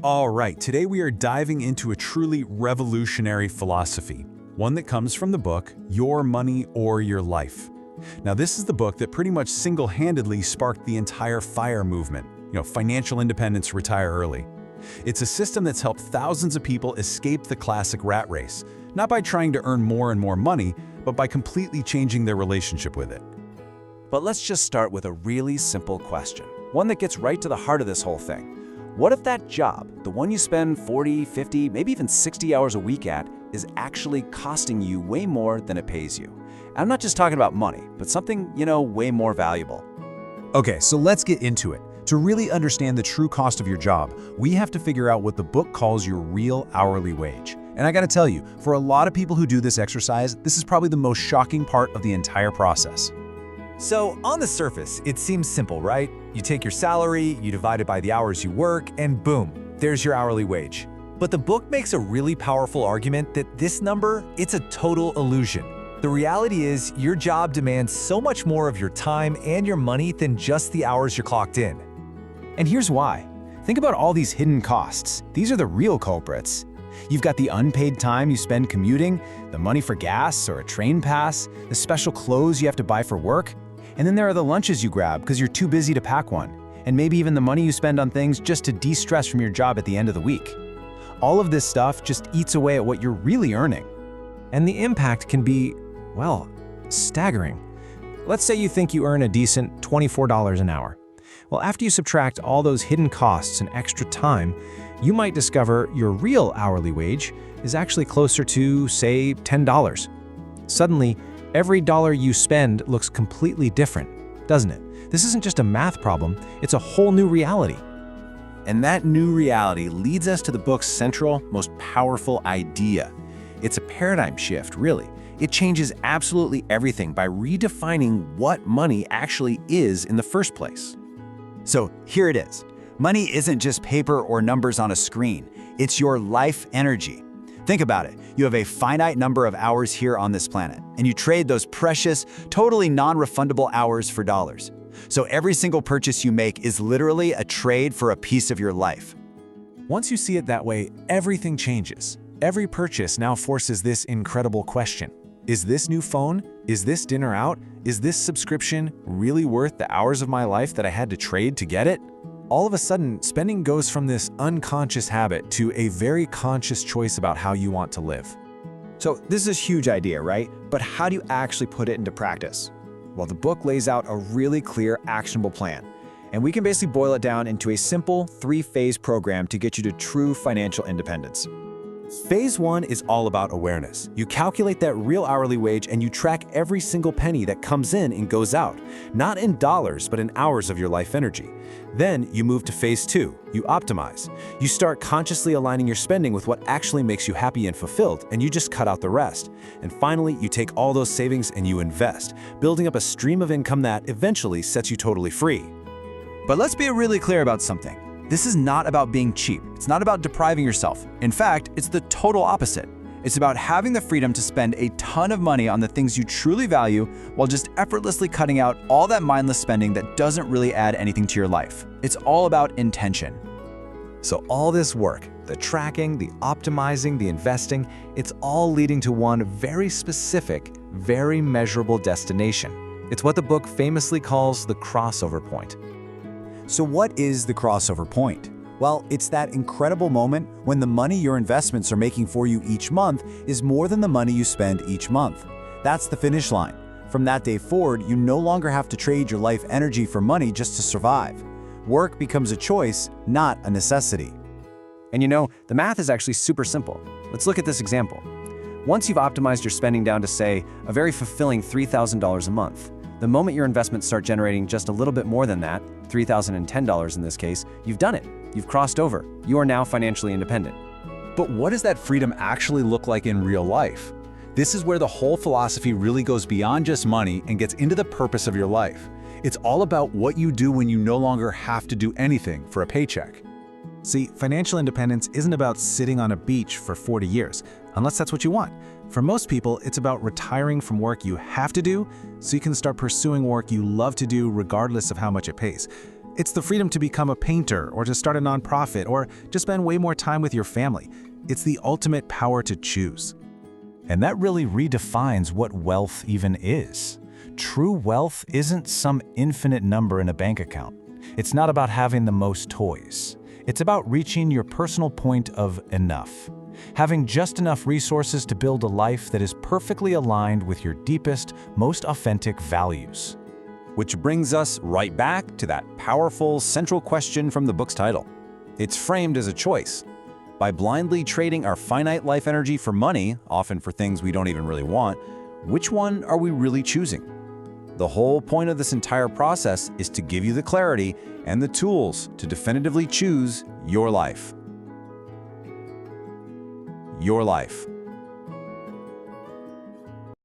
All right, today we are diving into a truly revolutionary philosophy, one that comes from the book, Your Money or Your Life. Now, this is the book that pretty much single-handedly sparked the entire FIRE movement, financial independence, retire early. It's a system that's helped thousands of people escape the classic rat race, not by trying to earn more and more money, but by completely changing their relationship with it. But let's just start with a really simple question, one that gets right to the heart of this whole thing. What if that job, the one you spend 40, 50, maybe even 60 hours a week at, is actually costing you way more than it pays you? I'm not just talking about money, but something, way more valuable. Okay, so let's get into it. To really understand the true cost of your job, we have to figure out what the book calls your real hourly wage. And I gotta tell you, for a lot of people who do this exercise, this is probably the most shocking part of the entire process. So on the surface, it seems simple, right? You take your salary, you divide it by the hours you work, and boom, there's your hourly wage. But the book makes a really powerful argument that this number, it's a total illusion. The reality is, your job demands so much more of your time and your money than just the hours you're clocked in. And here's why. Think about all these hidden costs. These are the real culprits. You've got the unpaid time you spend commuting, the money for gas or a train pass, the special clothes you have to buy for work, and then there are the lunches you grab because you're too busy to pack one, and maybe even the money you spend on things just to de-stress from your job at the end of the week. All of this stuff just eats away at what you're really earning. And the impact can be, well, staggering. Let's say you think you earn a decent $24 an hour. Well, after you subtract all those hidden costs and extra time, you might discover your real hourly wage is actually closer to, say, $10. Suddenly, every dollar you spend looks completely different, doesn't it? This isn't just a math problem, it's a whole new reality. And that new reality leads us to the book's central, most powerful idea. It's a paradigm shift, really. It changes absolutely everything by redefining what money actually is in the first place. So here it is. Money isn't just paper or numbers on a screen. It's your life energy. Think about it. You have a finite number of hours here on this planet, and you trade those precious, totally non-refundable hours for dollars. So every single purchase you make is literally a trade for a piece of your life. Once you see it that way, everything changes. Every purchase now forces this incredible question. Is this new phone? Is this dinner out? Is this subscription really worth the hours of my life that I had to trade to get it? All of a sudden, spending goes from this unconscious habit to a very conscious choice about how you want to live. So this is a huge idea, right? But how do you actually put it into practice? Well, the book lays out a really clear, actionable plan. And we can basically boil it down into a simple 3-phase program to get you to true financial independence. Phase 1 is all about awareness. You calculate that real hourly wage and you track every single penny that comes in and goes out, not in dollars, but in hours of your life energy. Then you move to Phase 2, you optimize. You start consciously aligning your spending with what actually makes you happy and fulfilled, and you just cut out the rest. And finally, you take all those savings and you invest, building up a stream of income that eventually sets you totally free. But let's be really clear about something. This is not about being cheap. It's not about depriving yourself. In fact, it's the total opposite. It's about having the freedom to spend a ton of money on the things you truly value while just effortlessly cutting out all that mindless spending that doesn't really add anything to your life. It's all about intention. So all this work, the tracking, the optimizing, the investing, it's all leading to one very specific, very measurable destination. It's what the book famously calls the crossover point. So what is the crossover point? Well, it's that incredible moment when the money your investments are making for you each month is more than the money you spend each month. That's the finish line. From that day forward, you no longer have to trade your life energy for money just to survive. Work becomes a choice, not a necessity. And the math is actually super simple. Let's look at this example. Once you've optimized your spending down to, say, a very fulfilling $3,000 a month, the moment your investments start generating just a little bit more than that, $3,010 in this case, you've done it. You've crossed over. You are now financially independent. But what does that freedom actually look like in real life? This is where the whole philosophy really goes beyond just money and gets into the purpose of your life. It's all about what you do when you no longer have to do anything for a paycheck. See, financial independence isn't about sitting on a beach for 40 years, unless that's what you want. For most people, it's about retiring from work you have to do so you can start pursuing work you love to do regardless of how much it pays. It's the freedom to become a painter or to start a nonprofit or just spend way more time with your family. It's the ultimate power to choose. And that really redefines what wealth even is. True wealth isn't some infinite number in a bank account. It's not about having the most toys. It's about reaching your personal point of enough. Having just enough resources to build a life that is perfectly aligned with your deepest, most authentic values. Which brings us right back to that powerful central question from the book's title. It's framed as a choice. By blindly trading our finite life energy for money, often for things we don't even really want, which one are we really choosing? The whole point of this entire process is to give you the clarity and the tools to definitively choose your life. Your life.